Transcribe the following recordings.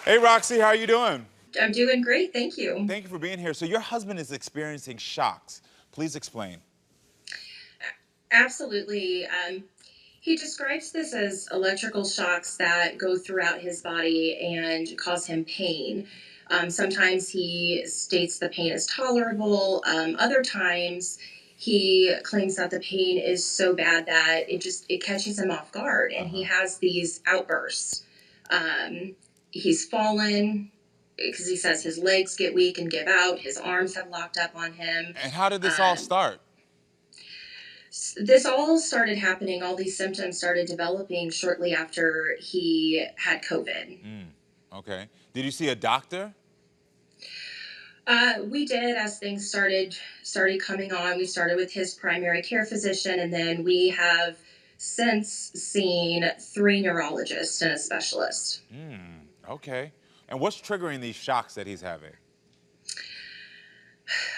Hey, Roxy, how are you doing? I'm doing great, thank you. Thank you for being here. So your husband is experiencing shocks. Please explain. Absolutely. He describes this as electrical shocks that go throughout his body and cause him pain. Sometimes he states the pain is tolerable. Other times he claims that the pain is so bad that it catches him off guard, and he has these outbursts. He's fallen because he says his legs get weak and give out. His arms have locked up on him. And how did this all start? This all started happening, all these symptoms started developing shortly after he had COVID. Okay. Did you see a doctor? We did, as things started coming on. We started with his primary care physician, and then we have since seen 3 neurologists and a specialist. Okay. And what's triggering these shocks that he's having?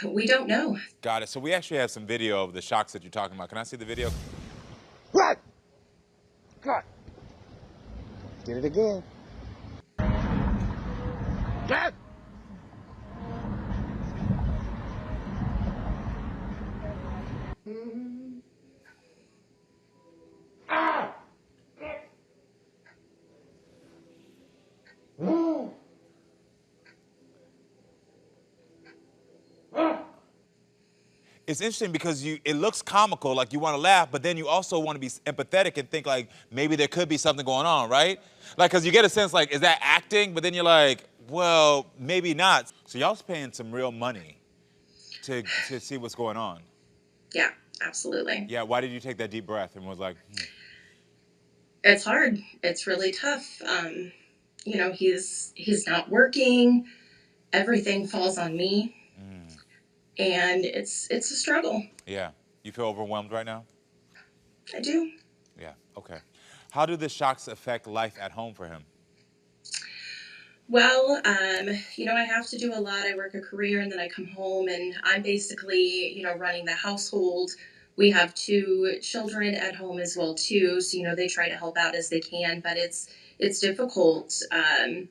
We don't know. Got it. So we actually have some video of the shocks that you're talking about. Can I see the video? What? God. Did it again. God. It's interesting because it looks comical, like you want to laugh, but then you also want to be empathetic and think like maybe there could be something going on, right? Like, because you get a sense like, is that acting? But then you're like, well, maybe not. So y'all's paying some real money to see what's going on. Yeah, absolutely. Yeah, why did you take that deep breath and was like, It's hard. It's really tough. He's not working. Everything falls on me. And it's a struggle. Yeah. You feel overwhelmed right now? I do. Yeah, okay. How do the shocks affect life at home for him? Well, I have to do a lot. I work a career and then I come home and I'm basically, running the household. We have 2 children at home as well too. So, they try to help out as they can, but it's difficult. I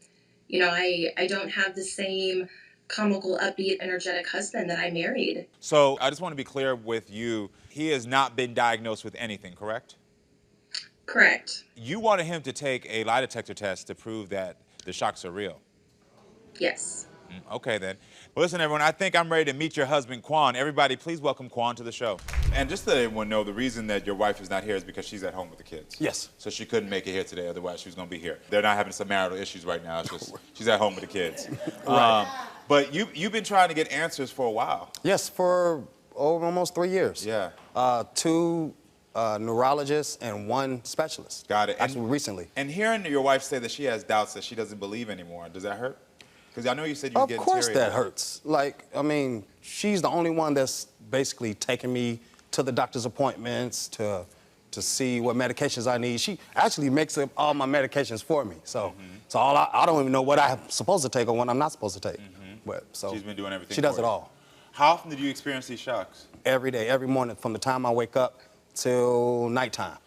don't have the same comical, upbeat, energetic husband that I married. So I just want to be clear with you. He has not been diagnosed with anything, correct? Correct. You wanted him to take a lie detector test to prove that the shocks are real. Yes. Okay, then. Well, listen, everyone, I think I'm ready to meet your husband, Quan. Everybody, please welcome Quan to the show. And just to let everyone know, the reason that your wife is not here is because she's at home with the kids. Yes. So she couldn't make it here today, otherwise she was going to be here. They're not having some marital issues right now. It's just she's at home with the kids. Right. But you've been trying to get answers for a while. Yes, for almost 3 years. Yeah. 2 neurologists and 1 specialist. Got it. Actually, recently. And hearing your wife say that she has doubts that she doesn't believe anymore, does that hurt? Because I know you said you were getting teary. Of course that hurts. Like, I mean, she's the only one that's basically taking me to the doctor's appointments to see what medications I need. She actually makes up all my medications for me. So, I don't even know what I'm supposed to take or what I'm not supposed to take. But so She's been doing everything. She does for it you. all. How often did you experience these shocks? Every day, every morning, from the time I wake up till nighttime.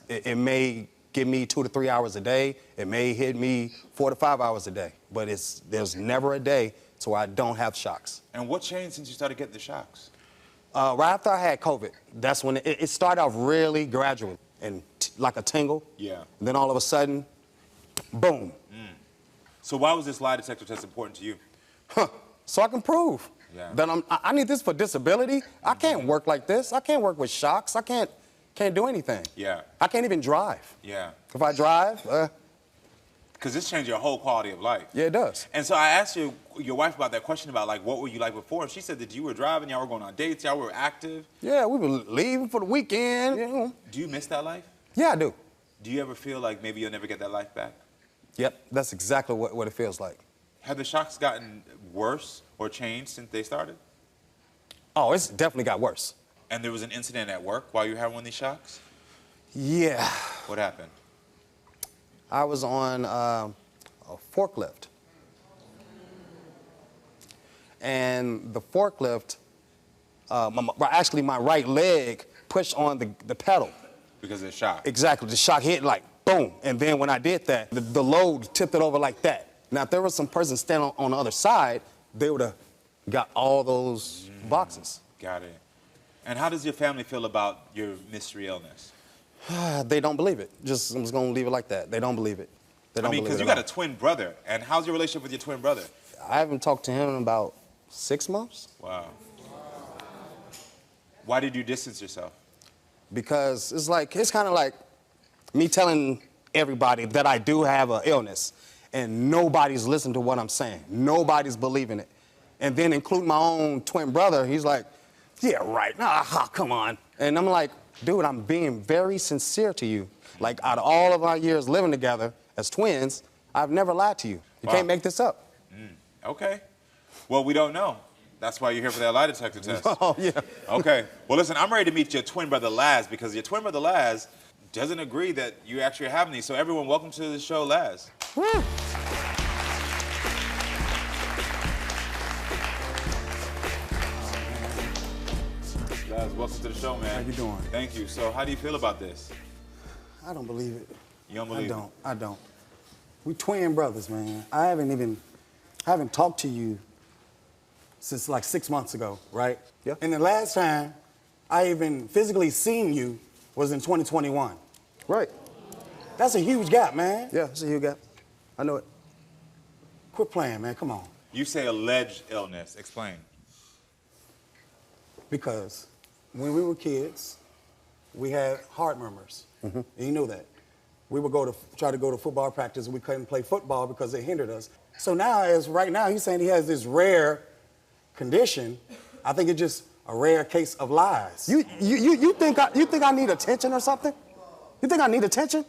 It may give me 2 to 3 hours a day. It may hit me 4 to 5 hours a day. But there's never a day to where I don't have shocks. And what changed since you started getting the shocks? Right after I had COVID, that's when it started off really gradual and like a tingle. Yeah. And then all of a sudden, boom. So why was this lie detector test important to you? So I can prove that I need this for disability. I can't work like this. I can't work with shocks. I can't do anything. Yeah. I can't even drive. Yeah. If I drive, because this changed your whole quality of life. Yeah, it does. And so I asked your wife about that question about like what were you like before, and she said that you were driving, y'all were going on dates, y'all were active. Yeah, we were leaving for the weekend. You know. Do you miss that life? Yeah, I do. Do you ever feel like maybe you'll never get that life back? Yep, that's exactly what it feels like. Have the shocks gotten worse or changed since they started? Oh, it's definitely got worse. And there was an incident at work while you were having one of these shocks? Yeah. What happened? I was on a forklift. And the forklift, actually my right leg pushed on the pedal. Because of the shock? Exactly. The shock hit like boom. And then when I did that, the load tipped it over like that. Now, if there was some person standing on the other side, they would have got all those boxes. Got it. And how does your family feel about your mystery illness? They don't believe it. I'm just going to leave it like that. They don't believe it. They don't I mean, believe because it you at got a twin brother. And how's your relationship with your twin brother? all. I haven't talked to him in about 6 months. Wow. Why did you distance yourself? Because it's kind of like me telling everybody that I do have an illness, and nobody's listening to what I'm saying. Nobody's believing it. And then including my own twin brother, he's like, yeah, right. Come on. And I'm like, dude, I'm being very sincere to you. Like, out of all of our years living together as twins, I've never lied to you. You can't make this up. Okay. Well, we don't know. That's why you're here for that lie detector test. Oh, yeah. Okay. Well, listen, I'm ready to meet your twin brother Laz, because your twin brother Laz doesn't agree that you actually are having these. So everyone, welcome to the show, Laz. Woo. Laz, welcome to the show, man. How you doing? Thank you. So how do you feel about this? I don't believe it. You don't believe it? I don't. We twin brothers, man. I haven't talked to you since like 6 months ago, right? Yeah. And the last time I even physically seen you was in 2021. Right. That's a huge gap, man. Yeah, it's a huge gap. I know it. Quit playing, man. Come on. You say alleged illness. Explain. Because when we were kids, we had heart murmurs. And you know that. We would try to go to football practice, and we couldn't play football because it hindered us. So now, right now, he's saying he has this rare condition. I think it's just a rare case of lies. You think I need attention or something? You think I need attention?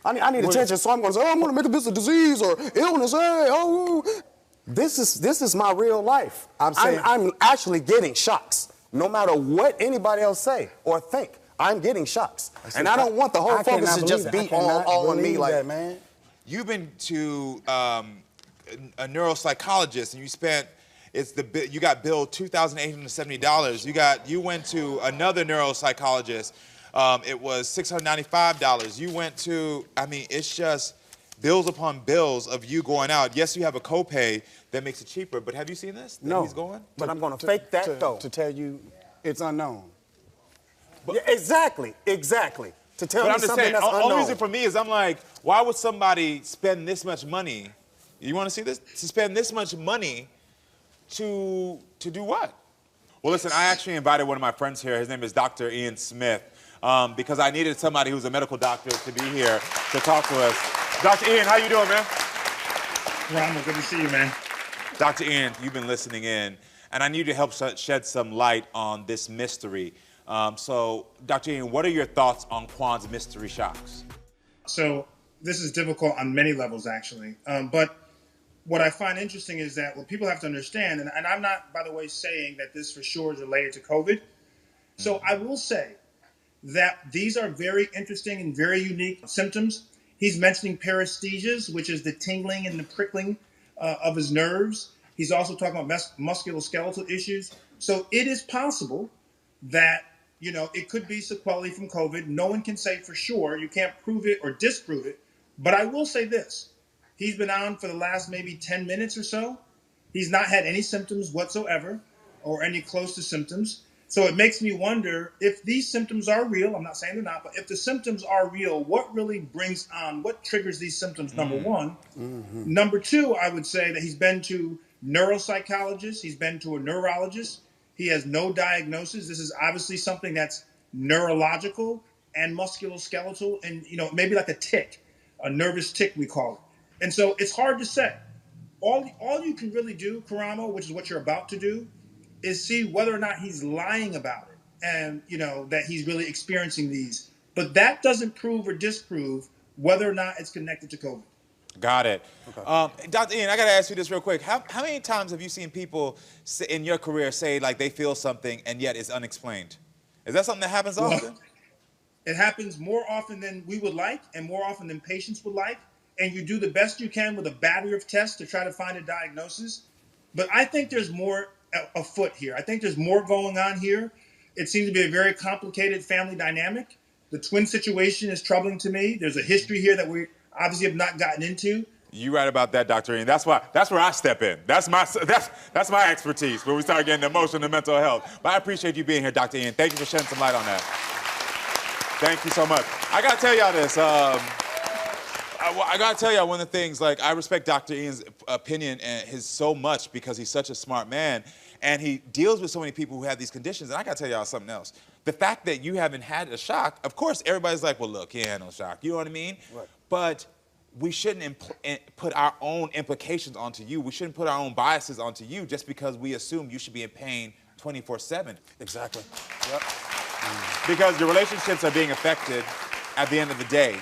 I need attention, so I'm going to say, oh, I'm going to make this a disease or illness. Hey, oh, this is my real life. I'm actually getting shocks, no matter what anybody else say or think. I'm getting shocks, and I don't want the whole focus to just be all on me. Like, that, man. You've been to a neuropsychologist, and you spent. You got billed $2,870. You went to another neuropsychologist. It was $695. You went to. I mean, it's just bills upon bills of you going out. Yes, you have a copay that makes it cheaper, but have you seen this? No. He's going. But I'm going to fake that though. To tell you, it's unknown. Yeah, exactly. To tell But me I'm just something saying, that's the only unknown. reason for me is I'm like, why would somebody spend this much money? You want to see this? To spend this much money to do what? Well, listen, I actually invited one of my friends here. His name is Dr. Ian Smith, because I needed somebody who's a medical doctor to be here to talk to us. Dr. Ian, how you doing, man? Karamo, good to see you, man. Dr. Ian, you've been listening in, and I need you to help shed some light on this mystery. So, Dr. Ian, what are your thoughts on Quan's mystery shocks? So this is difficult on many levels, actually. But what I find interesting is that what people have to understand, and I'm not, by the way, saying that this for sure is related to COVID. So I will say that these are very interesting and very unique symptoms. He's mentioning paresthesias, which is the tingling and the prickling of his nerves. He's also talking about musculoskeletal issues. So it is possible that, it could be sequelae from COVID. No one can say for sure. You can't prove it or disprove it. But I will say this. He's been on for the last maybe 10 minutes or so. He's not had any symptoms whatsoever or any close to symptoms. So it makes me wonder if these symptoms are real. I'm not saying they're not, but if the symptoms are real, what really what triggers these symptoms, number one? Mm-hmm. Number two, I would say that he's been to neuropsychologists. He's been to a neurologist. He has no diagnosis. This is obviously something that's neurological and musculoskeletal and, maybe like a tic, a nervous tic, we call it. And so it's hard to say. All you can really do, Karamo, which is what you're about to do, is see whether or not he's lying about it and, that he's really experiencing these. But that doesn't prove or disprove whether or not it's connected to COVID. Got it. Okay. Dr. Ian, I got to ask you this real quick. How many times have you seen people in your career say like they feel something and yet it's unexplained? Is that something that happens often? It happens more often than we would like and more often than patients would like. And you do the best you can with a battery of tests to try to find a diagnosis. But I think there's more afoot here. I think there's more going on here. It seems to be a very complicated family dynamic. The twin situation is troubling to me. There's a history here that we obviously have not gotten into. You right about that, Dr. Ian. That's where I step in. That's my expertise when we start getting emotional and mental health. But I appreciate you being here, Dr. Ian. Thank you for shedding some light on that. Thank you so much. I gotta tell y'all this. I gotta tell y'all one of the things, like, I respect Dr. Ian's opinion and his so much because he's such a smart man and he deals with so many people who have these conditions. And I gotta tell y'all something else. The fact that you haven't had a shock, of course, everybody's like, well, look, he had no shock. You know what I mean? Right. But we shouldn't put our own implications onto you. We shouldn't put our own biases onto you just because we assume you should be in pain 24/7. Exactly. Yep. Because your relationships are being affected at the end of the day.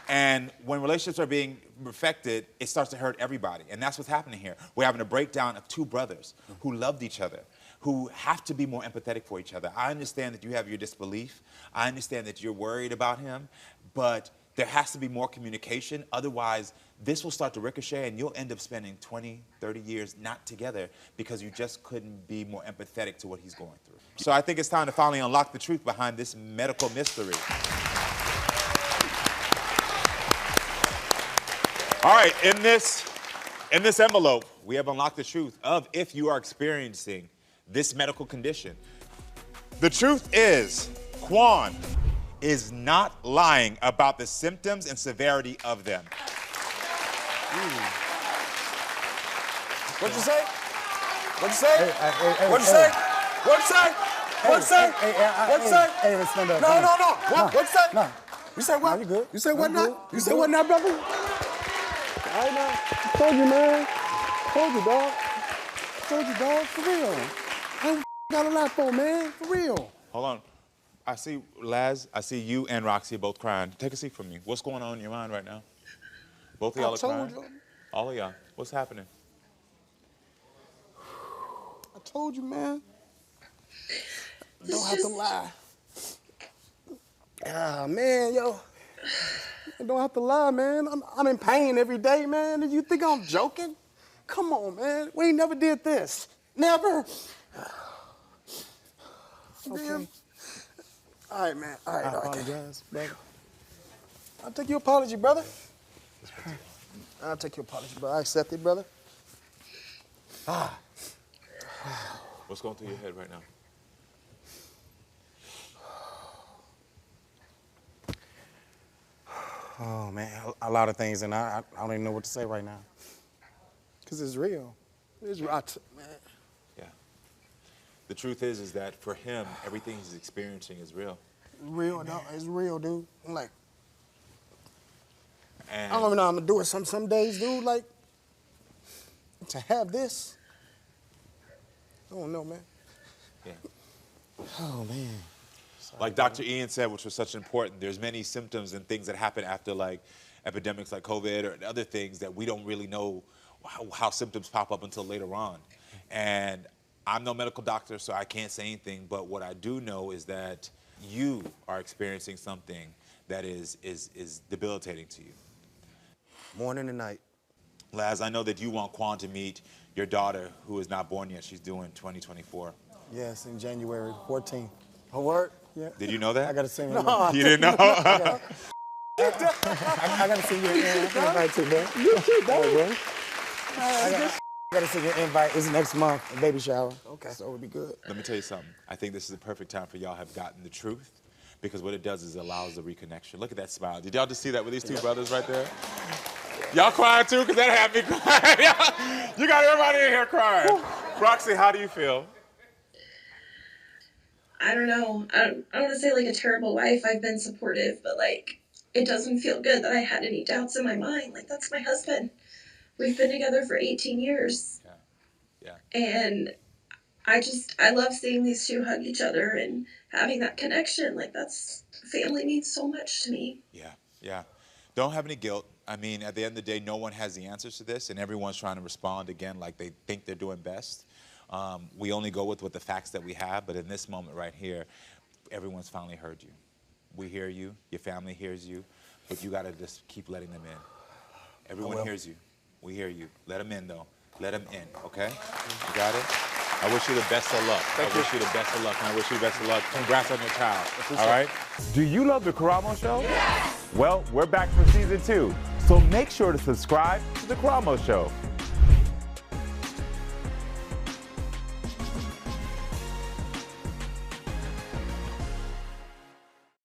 And when relationships are being affected, it starts to hurt everybody. And that's what's happening here. We're having a breakdown of two brothers who loved each other, who have to be more empathetic for each other. I understand that you have your disbelief. I understand that you're worried about him. But there has to be more communication. Otherwise, this will start to ricochet and you'll end up spending 20, 30 years not together because you just couldn't be more empathetic to what he's going through. So I think it's time to finally unlock the truth behind this medical mystery. All right, in this envelope, we have unlocked the truth of if you are experiencing this medical condition. The truth is, Quan is not lying about the symptoms and severity of them. What'd you say? What'd you say? What'd you say? What'd you say? What'd you say? What'd you say? Hey, stand up. No. What'd you say? No. You said what? No, you good. You said what I'm now? good. You said what now, brother? All right, now. I told you, man. Told you, dog. Told you, dog. For real. I got a lot for, man. For real. Hold on. I see Laz, I see you and Roxy both crying. Take a seat from me. What's going on in your mind right now? Both of y'all are crying? You. All of y'all. What's happening? I told you, man. This Don't have to lie. Ah, man, yo. Don't have to lie, man. I'm in pain every day, man. Do you think I'm joking? Come on, man. We ain't never did this. Never. Okay. All right, man. All right, I all right. apologize, brother. I'll take your apology, brother. I'll take your apology, brother. I accept it, brother. What's going through your head right now? Oh, man, a lot of things, and I don't even know what to say right now. Because it's real. It's real. Man. Yeah. The truth is that for him, everything he's experiencing is real. Real, no, it's real, dude. I'm like, And I don't even know how I'm gonna do it some days, dude. Like, to have this, I don't know, man. yeah. Oh, man. Like Dr. Ian said, which was such important, there's many symptoms and things that happen after like epidemics like COVID or other things that we don't really know how symptoms pop up until later on. And I'm no medical doctor, so I can't say anything, but what I do know is that you are experiencing something that is debilitating to you. Morning and night. Laz, I know that you want Quan to meet your daughter who is not born yet. She's due in 2024. Yes, in January 14th. Her word? Yeah. Did you know that? I got to send you. No. You didn't know? I got to send you an invite too, bro. You cute, bro. I got to send you an invite. It's next month, a baby shower. Okay. So it'll be good. Let me tell you something. I think this is the perfect time for y'all have gotten the truth, because what it does is it allows the reconnection. Look at that smile. Did y'all just see that with these two brothers right there? Y'all crying too? Because that had me crying. You got everybody in here crying. Roxy, how do you feel? I don't know. I don't want to say like a terrible wife. I've been supportive, but like it doesn't feel good that I had any doubts in my mind. Like that's my husband. We've been together for 18 years. Yeah. And I love seeing these two hug each other and having that connection. Like family means so much to me. Yeah. Don't have any guilt. I mean, at the end of the day, no one has the answers to this, and everyone's trying to respond again like they think they're doing best. We only go with the facts that we have, but in this moment right here, everyone's finally heard you. We hear you, your family hears you, but you gotta just keep letting them in. Everyone hears you. We hear you. Let them in, though. Let them in, okay? You got it? I wish you the best of luck. I wish you the best of luck, and I wish you the best of luck. Congrats on your child, all right? Do you love the Karamo Show? Yes! Well, we're back for season 2. So make sure to subscribe to The Karamo Show.